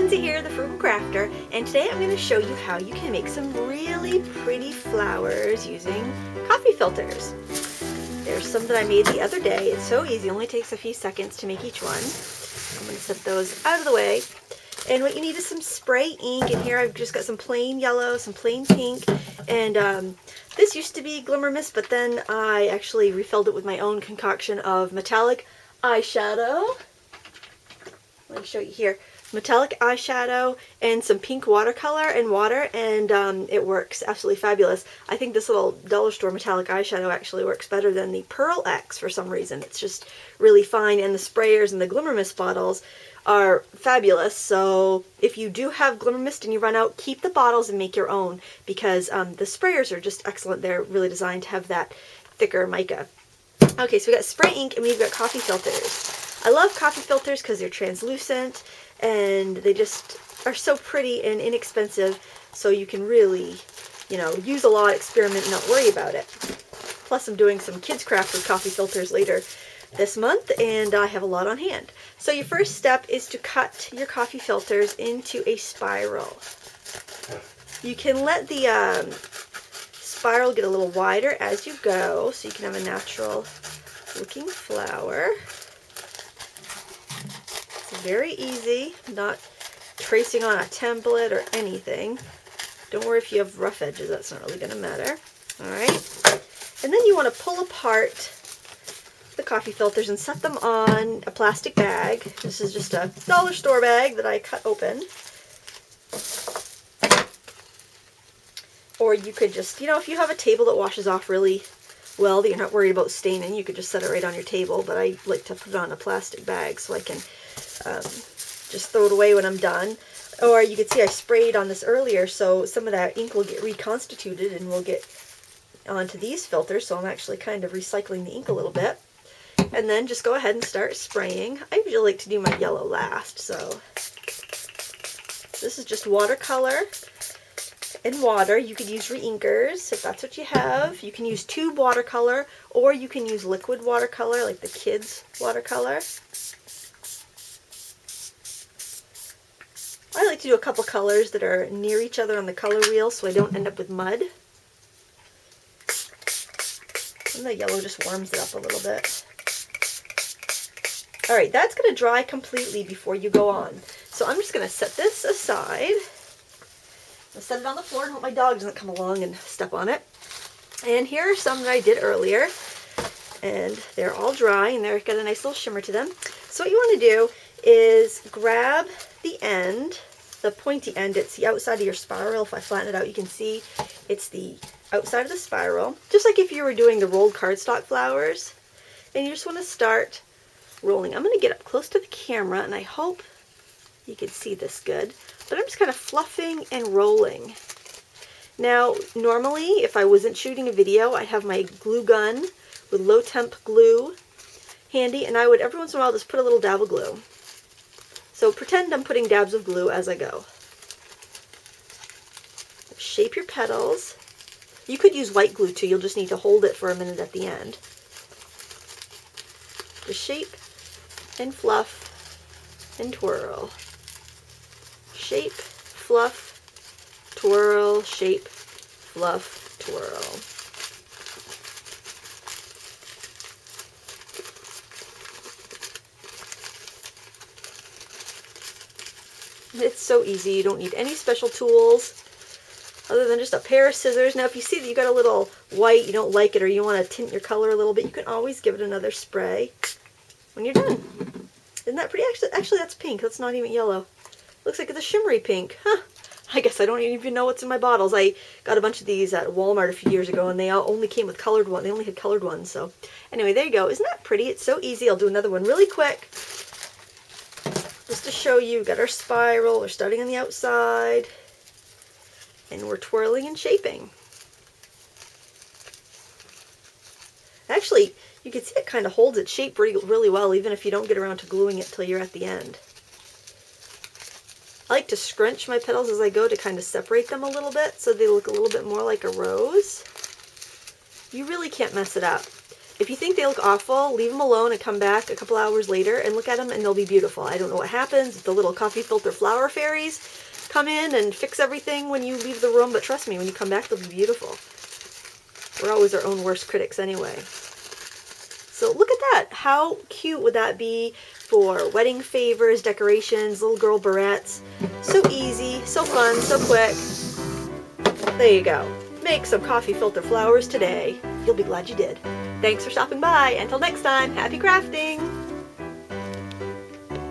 Lindsay here, the Frugal Crafter, and today I'm going to show you how you can make some really pretty flowers using coffee filters. There's some that I made the other day. It's so easy, it only takes a few seconds to make each one. I'm going to set those out of the way. And what you need is some spray ink, and here I've just got some plain yellow, some plain pink, and this used to be Glimmer Mist, but then I actually refilled it with my own concoction of metallic eyeshadow. Let me show you here. Metallic eyeshadow and some pink watercolor and water, and it works absolutely fabulous. I think this little dollar store metallic eyeshadow actually works better than the Pearl X for some reason. It's just really fine, and the sprayers and the Glimmer Mist bottles are fabulous. So if you do have Glimmer Mist and you run out, keep the bottles and make your own, because the sprayers are just excellent. They're really designed to have that thicker mica. Okay, so we got spray ink and we've got coffee filters. I love coffee filters because they're translucent and they just are so pretty and inexpensive, so you can really, you know, use a lot, experiment, and not worry about it. Plus I'm doing some kids craft with coffee filters later this month, and I have a lot on hand. So your first step is to cut your coffee filters into a spiral. You can let the spiral get a little wider as you go, so you can have a natural looking flower. It's very easy, not tracing on a template or anything. Don't worry if you have rough edges, that's not really going to matter. Alright, and then you want to pull apart the coffee filters and set them on a plastic bag. This is just a dollar store bag that I cut open. Or you could just, you know, if you have a table that washes off really well, that you're not worried about staining, you could just set it right on your table, but I like to put it on a plastic bag so I can just throw it away when I'm done. Or you could see I sprayed on this earlier, so some of that ink will get reconstituted and will get onto these filters, so I'm actually kind of recycling the ink a little bit. And then just go ahead and start spraying. I usually like to do my yellow last, so this is just watercolor and water. You could use re-inkers if that's what you have. You can use tube watercolor, or you can use liquid watercolor like the kids watercolor. I like to do a couple colors that are near each other on the color wheel so I don't end up with mud. And the yellow just warms it up a little bit. Alright, that's going to dry completely before you go on. So I'm just going to set this aside. I'll set it on the floor and hope my dog doesn't come along and step on it. And here are some that I did earlier. And they're all dry and they've got a nice little shimmer to them. So what you want to do is grab the end, the pointy end. It's the outside of your spiral. If I flatten it out, you can see it's the outside of the spiral. Just like if you were doing the rolled cardstock flowers. And you just want to start rolling. I'm going to get up close to the camera, and I hope you can see this good. But I'm just kind of fluffing and rolling. Now, normally, if I wasn't shooting a video, I'd have my glue gun with low temp glue handy, and I would every once in a while just put a little dab of glue. So pretend I'm putting dabs of glue as I go. Shape your petals. You could use white glue too, you'll just need to hold it for a minute at the end. Just shape and fluff and twirl. Shape, fluff, twirl, shape, fluff, twirl. It's so easy. You don't need any special tools other than just a pair of scissors. Now if you see that you got a little white, you don't like it, or you want to tint your color a little bit, you can always give it another spray when you're done. Isn't that pretty? Actually that's pink. That's not even yellow. Looks like it's a shimmery pink. Huh. I guess I don't even know what's in my bottles. I got a bunch of these at Walmart a few years ago, and they all only came with colored ones. They only had colored ones. So anyway, there you go. Isn't that pretty? It's so easy. I'll do another one really quick. Just to show you, we've got our spiral, we're starting on the outside, and we're twirling and shaping. Actually, you can see it kind of holds its shape really well, even if you don't get around to gluing it till you're at the end. I like to scrunch my petals as I go to kind of separate them a little bit so they look a little bit more like a rose. You really can't mess it up. If you think they look awful, leave them alone and come back a couple hours later and look at them and they'll be beautiful. I don't know what happens if the little coffee filter flower fairies come in and fix everything when you leave the room, but trust me, when you come back, they'll be beautiful. We're always our own worst critics anyway. So look at that. How cute would that be for wedding favors, decorations, little girl barrettes? So easy, so fun, so quick. There you go. Make some coffee filter flowers today. You'll be glad you did. Thanks for stopping by. Until next time, happy crafting!